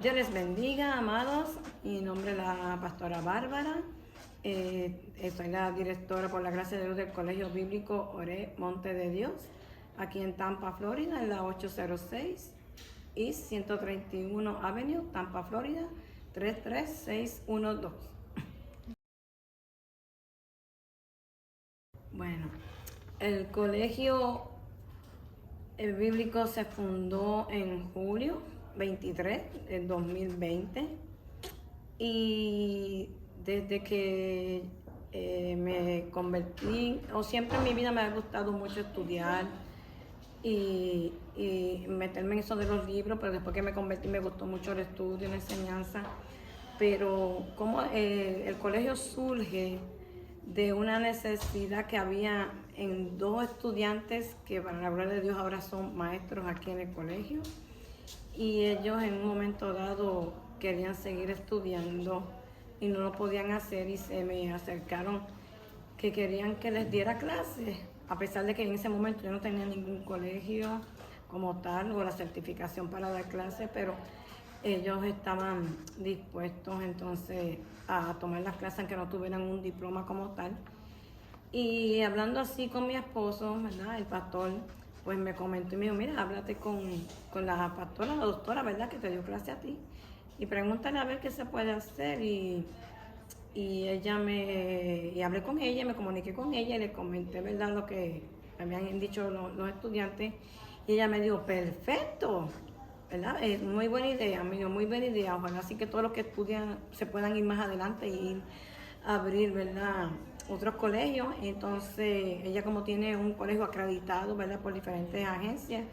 Dios les bendiga, amados. Mi nombre es la pastora Bárbara. Soy la directora por la gracia de Dios del Colegio Bíblico Oré Monte de Dios, aquí en Tampa, Florida, en la 806 East 131 Avenue, Tampa, Florida, 33612. Bueno, el colegio bíblico se fundó en julio 23 del 2020 y desde que me convertí, o siempre en mi vida me ha gustado mucho estudiar y meterme en eso de los libros, pero después que me convertí me gustó mucho el estudio y la enseñanza. Pero como el colegio surge de una necesidad que había en dos estudiantes que para la gloria de Dios ahora son maestros aquí en el colegio, y ellos en un momento dado querían seguir estudiando y no lo podían hacer y se me acercaron que querían que les diera clases, a pesar de que en ese momento yo no tenía ningún colegio como tal o la certificación para dar clases, pero ellos estaban dispuestos entonces a tomar las clases aunque no tuvieran un diploma como tal. Y hablando así con mi esposo, ¿verdad? El pastor, pues me comentó y me dijo, mira, háblate con la pastora, la doctora, ¿verdad? Que te dio clase a ti. Y pregúntale a ver qué se puede hacer. Y hablé con ella, me comuniqué con ella y le comenté, ¿verdad? Lo que me habían dicho los estudiantes. Y ella me dijo, perfecto, ¿verdad? Muy buena idea, me dijo, muy buena idea. Ojalá así que todos los que estudian se puedan ir más adelante y ir a abrir, ¿verdad? Otros colegios. Entonces, ella como tiene un colegio acreditado, ¿verdad? Por diferentes agencias,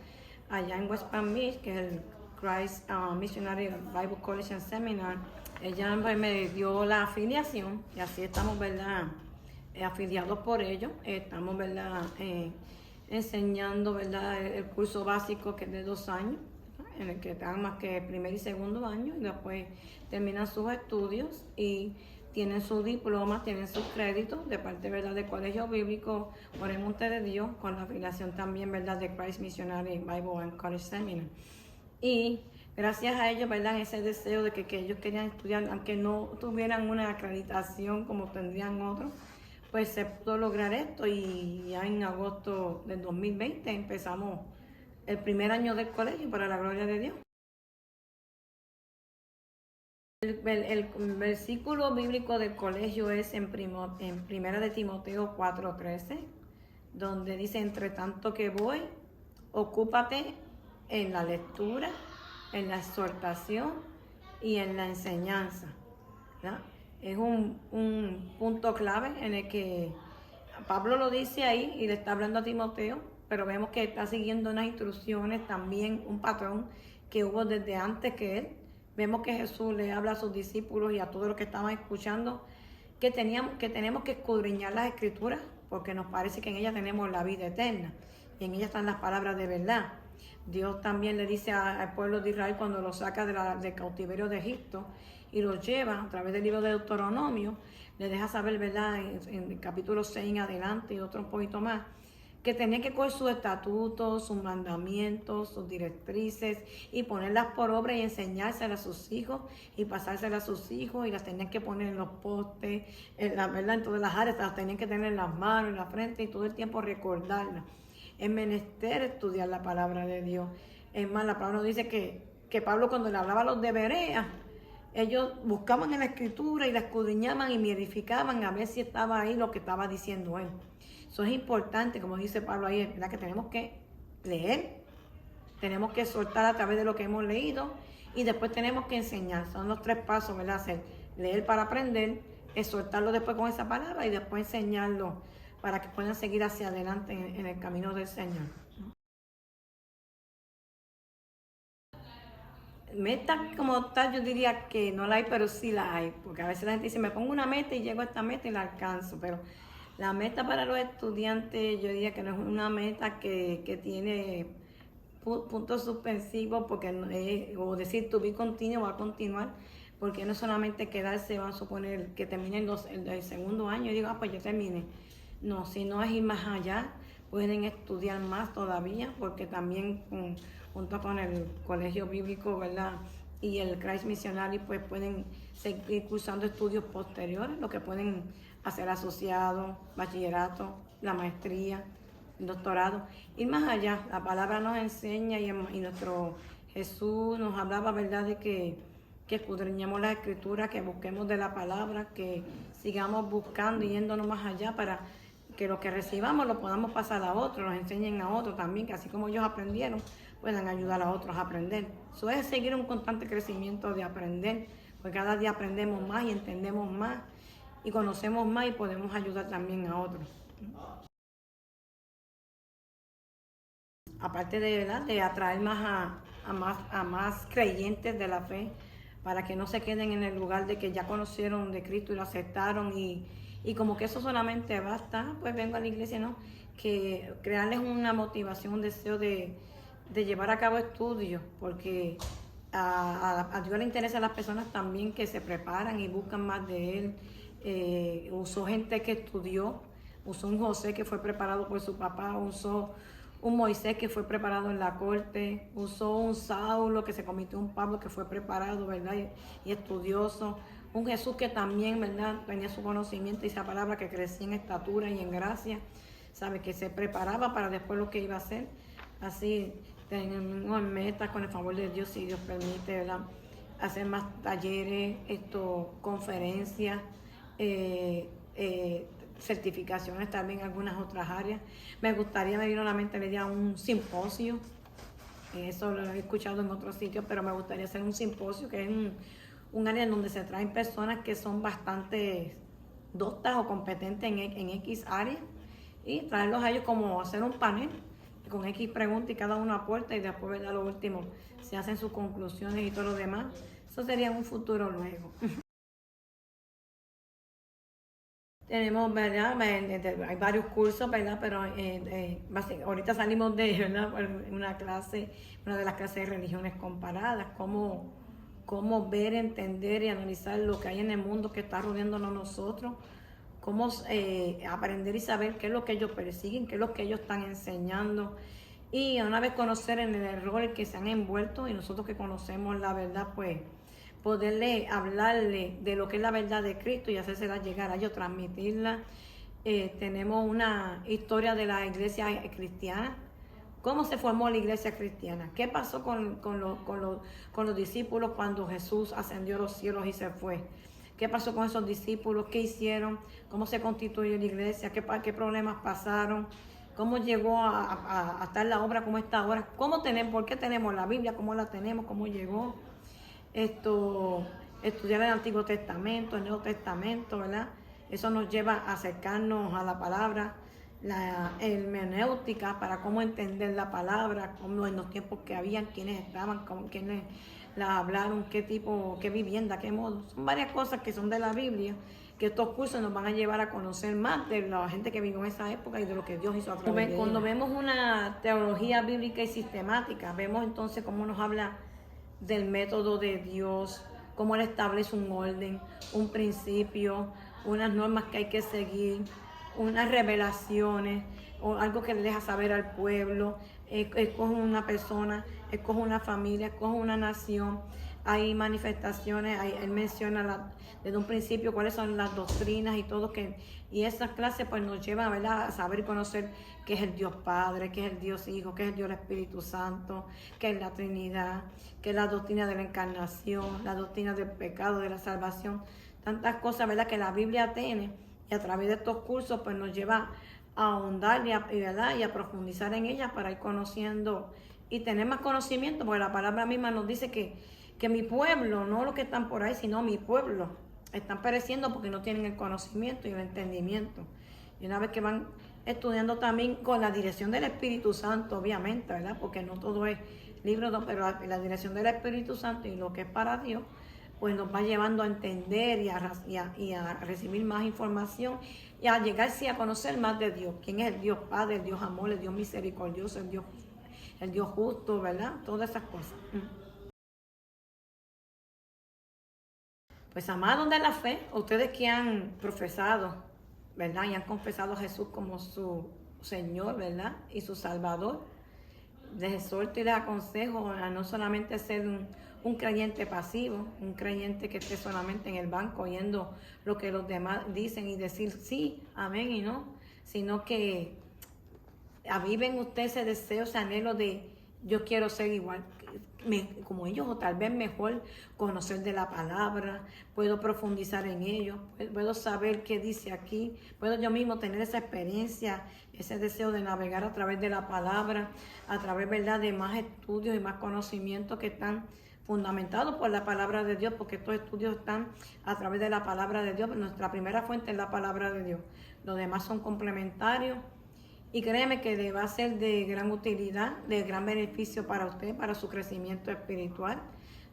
allá en West Palm Beach, que es el Christ Missionary Bible College and Seminar, ella pues, me dio la afiliación y así estamos, ¿verdad? Afiliados por ellos, estamos, ¿verdad? Enseñando, ¿verdad? El curso básico que es de 2 años, ¿verdad? En el que están más que primer y segundo año y después terminan sus estudios y tienen su diploma, tienen sus créditos de parte, ¿verdad?, del Colegio Bíblico Oré Monte de Dios, con la afiliación también, ¿verdad?, de Christ Missionary Bible and College Seminar. Y gracias a ellos, ¿verdad?, ese deseo de que ellos querían estudiar, aunque no tuvieran una acreditación como tendrían otros, pues se pudo lograr esto y ya en agosto del 2020 empezamos el primer año del colegio, para la gloria de Dios. El versículo bíblico del colegio es en Primera de Timoteo 4:13, donde dice, entre tanto que voy, ocúpate en la lectura, en la exhortación y en la enseñanza, ¿verdad? Es un punto clave en el que Pablo lo dice ahí y le está hablando a Timoteo, pero vemos que está siguiendo unas instrucciones, también un patrón que hubo desde antes que él. Vemos que Jesús le habla a sus discípulos y a todos los que estaban escuchando que tenemos que escudriñar las escrituras porque nos parece que en ellas tenemos la vida eterna y en ellas están las palabras de verdad. Dios también le dice al pueblo de Israel cuando lo saca del cautiverio de Egipto y lo lleva a través del libro de Deuteronomio, le deja saber, ¿verdad?, en el capítulo 6 en adelante y otro un poquito más, que tenían que coger sus estatutos, sus mandamientos, sus directrices y ponerlas por obra y enseñárselas a sus hijos y pasárselas a sus hijos y las tenían que poner en los postes, ¿verdad?, en todas las áreas, las tenían que tener en las manos, en la frente y todo el tiempo recordarlas. Es menester estudiar la palabra de Dios. Es más, la palabra nos dice que Pablo cuando le hablaba a los de Berea, ellos buscaban en la escritura y la escudriñaban y verificaban a ver si estaba ahí lo que estaba diciendo él. Eso es importante, como dice Pablo ahí, ¿verdad?, que tenemos que leer, tenemos que soltar a través de lo que hemos leído y después tenemos que enseñar. Son los 3 pasos, ¿verdad? Hacer, leer para aprender, exhortarlo después con esa palabra y después enseñarlo para que puedan seguir hacia adelante en el camino del Señor. Meta como tal, yo diría que no la hay, pero sí la hay, porque a veces la gente dice, me pongo una meta y llego a esta meta y la alcanzo, pero la meta para los estudiantes, yo diría que no es una meta que tiene puntos suspensivos, porque o decir, to be continuo, va a continuar, porque no solamente quedarse, va a suponer que termine el segundo año y digo, pues yo terminé. No, si no es ir más allá, pueden estudiar más todavía, porque también junto con el colegio bíblico, ¿verdad?, y el Christ Missionary, pues pueden seguir cursando estudios posteriores, lo que pueden hacer asociado, bachillerato, la maestría, el doctorado. Ir más allá, la palabra nos enseña y nuestro Jesús nos hablaba, ¿verdad?, de que escudriñemos la escritura, que busquemos de la palabra, que sigamos buscando y yéndonos más allá para que lo que recibamos lo podamos pasar a otros, nos enseñen a otros también, que así como ellos aprendieron, puedan ayudar a otros a aprender. Eso es seguir un constante crecimiento de aprender, porque cada día aprendemos más y entendemos más y conocemos más y podemos ayudar también a otros. Aparte de, ¿verdad?, de atraer más a más creyentes de la fe, para que no se queden en el lugar de que ya conocieron de Cristo y lo aceptaron y como que eso solamente basta, pues vengo a la iglesia, ¿no? Que crearles una motivación, un deseo de llevar a cabo estudios, porque a Dios le interesa a las personas también que se preparan y buscan más de Él. Usó gente que estudió, usó un José que fue preparado por su papá, usó un Moisés que fue preparado en la corte, usó un Saulo que se convirtió en un Pablo que fue preparado, ¿verdad? Y estudioso. Un Jesús que también, ¿verdad?, tenía su conocimiento y esa palabra, que crecía en estatura y en gracia, ¿sabe? Que se preparaba para después lo que iba a hacer. Así tenemos metas con el favor de Dios, si Dios permite, ¿verdad?, hacer más talleres, conferencias, certificaciones también en algunas otras áreas. Me gustaría, me vino a la mente la idea de un simposio, eso lo he escuchado en otros sitios, pero me gustaría hacer un simposio, que es un área en donde se traen personas que son bastante doctas o competentes en X área, y traerlos a ellos como hacer un panel con X preguntas y cada uno aporta y después, ¿verdad?, lo último se hacen sus conclusiones y todo lo demás. Eso sería un futuro luego. Tenemos, ¿verdad? Hay varios cursos, ¿verdad? Pero ahorita salimos de, ¿verdad?, una clase, una de las clases de religiones comparadas, cómo ver, entender y analizar lo que hay en el mundo que está rodeándonos nosotros, cómo aprender y saber qué es lo que ellos persiguen, qué es lo que ellos están enseñando. Y una vez conocer en el error en que se han envuelto y nosotros que conocemos la verdad, pues poderle hablarle de lo que es la verdad de Cristo y hacérsela llegar a ellos, transmitirla. Tenemos una historia de la iglesia cristiana. ¿Cómo se formó la iglesia cristiana? ¿Qué pasó con los discípulos cuando Jesús ascendió a los cielos y se fue? ¿Qué pasó con esos discípulos? ¿Qué hicieron? ¿Cómo se constituyó la iglesia? ¿Qué problemas pasaron? ¿Cómo llegó a estar la obra como está ahora? ¿Por qué tenemos la Biblia? ¿Cómo la tenemos? ¿Cómo llegó? Estudiar el Antiguo Testamento, el Nuevo Testamento, ¿verdad? Eso nos lleva a acercarnos a la palabra, la hermenéutica, para cómo entender la palabra, cómo en los tiempos que habían, quiénes estaban, quiénes la hablaron, qué tipo, qué vivienda, qué modo. Son varias cosas que son de la Biblia, que estos cursos nos van a llevar a conocer más de la gente que vivió en esa época y de lo que Dios hizo a través de ella. Cuando vemos una teología bíblica y sistemática, vemos entonces cómo nos habla del método de Dios, cómo Él establece un orden, un principio, unas normas que hay que seguir, unas revelaciones, o algo que le deja saber al pueblo. Escoge una persona, escoge una familia, escoge una nación. Hay manifestaciones, Él menciona desde un principio cuáles son las doctrinas y todo, y esas clases pues nos llevan, ¿verdad?, a saber y conocer qué es el Dios Padre, qué es el Dios Hijo, qué es el Dios Espíritu Santo, qué es la Trinidad, qué es la doctrina de la encarnación, la doctrina del pecado, de la salvación, tantas cosas, ¿verdad?, que la Biblia tiene, y a través de estos cursos pues nos lleva a ahondar y a profundizar en ellas para ir conociendo y tener más conocimiento, porque la palabra misma nos dice que mi pueblo, no los que están por ahí, sino mi pueblo, están pereciendo porque no tienen el conocimiento y el entendimiento. Y una vez que van estudiando también con la dirección del Espíritu Santo, obviamente, ¿verdad? Porque no todo es libro, pero la dirección del Espíritu Santo y lo que es para Dios, pues nos va llevando a entender y a recibir más información y a llegar sí a conocer más de Dios. ¿Quién es el Dios Padre, el Dios amor, el Dios misericordioso, el Dios justo, ¿verdad? Todas esas cosas. Pues amados de la fe, ustedes que han profesado, ¿verdad?, y han confesado a Jesús como su Señor, ¿verdad?, y su Salvador, les exhorto y les aconsejo a no solamente ser un creyente pasivo, un creyente que esté solamente en el banco oyendo lo que los demás dicen y decir sí, amén y no, sino que aviven usted ese deseo, ese anhelo de yo quiero ser igual como ellos, o tal vez mejor conocer de la palabra, puedo profundizar en ello, puedo saber qué dice aquí, puedo yo mismo tener esa experiencia, ese deseo de navegar a través de la palabra, a través, ¿verdad?, de más estudios y más conocimientos que están fundamentados por la palabra de Dios, porque estos estudios están a través de la palabra de Dios. Nuestra primera fuente es la palabra de Dios, los demás son complementarios. Y créeme que va a ser de gran utilidad, de gran beneficio para usted, para su crecimiento espiritual.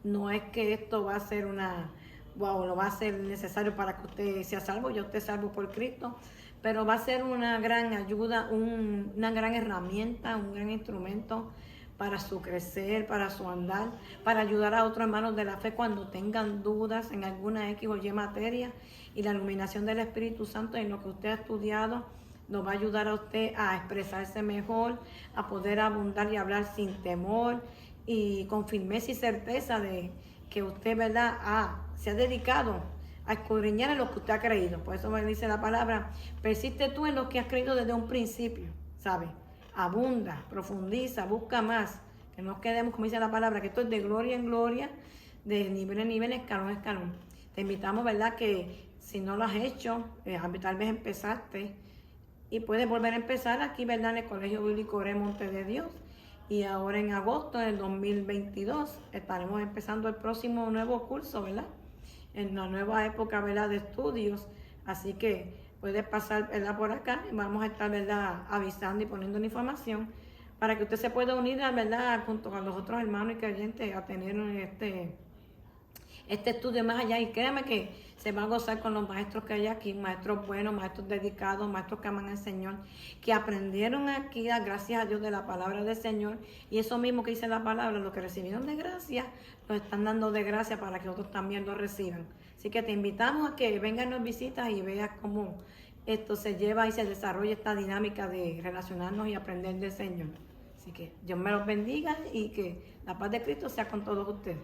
No es que esto va a ser lo va a ser necesario para que usted sea salvo, yo esté salvo por Cristo, pero va a ser una gran ayuda, una gran herramienta, un gran instrumento para su crecer, para su andar, para ayudar a otros hermanos de la fe cuando tengan dudas en alguna X o Y materia, y la iluminación del Espíritu Santo en lo que usted ha estudiado nos va a ayudar a usted a expresarse mejor, a poder abundar y hablar sin temor y con firmeza y certeza de que usted, ¿verdad?, se ha dedicado a escudriñar en lo que usted ha creído. Por eso me dice la palabra, persiste tú en lo que has creído desde un principio, ¿sabe? Abunda, profundiza, busca más, que no nos quedemos, como dice la palabra, que esto es de gloria en gloria, de nivel en nivel, escalón en escalón. Te invitamos, ¿verdad?, que si no lo has hecho, tal vez empezaste, y puedes volver a empezar aquí, ¿verdad?, en el Colegio Bíblico Ore Monte de Dios. Y ahora en agosto del 2022 estaremos empezando el próximo nuevo curso, ¿verdad?, en la nueva época, ¿verdad?, de estudios. Así que puedes pasar, ¿verdad?, por acá. Vamos a estar, ¿verdad?, avisando y poniendo la información para que usted se pueda unir, ¿verdad?, junto con los otros hermanos y creyentes a tener este estudio más allá. Y créame que se va a gozar con los maestros que hay aquí, maestros buenos, maestros dedicados, maestros que aman al Señor, que aprendieron aquí, gracias a Dios, de la palabra del Señor, y eso mismo que dice la palabra, lo que recibieron de gracia, lo están dando de gracia para que otros también lo reciban. Así que te invitamos a que vengan, nos visitas y veas cómo esto se lleva y se desarrolla esta dinámica de relacionarnos y aprender del Señor. Así que Dios me los bendiga y que la paz de Cristo sea con todos ustedes.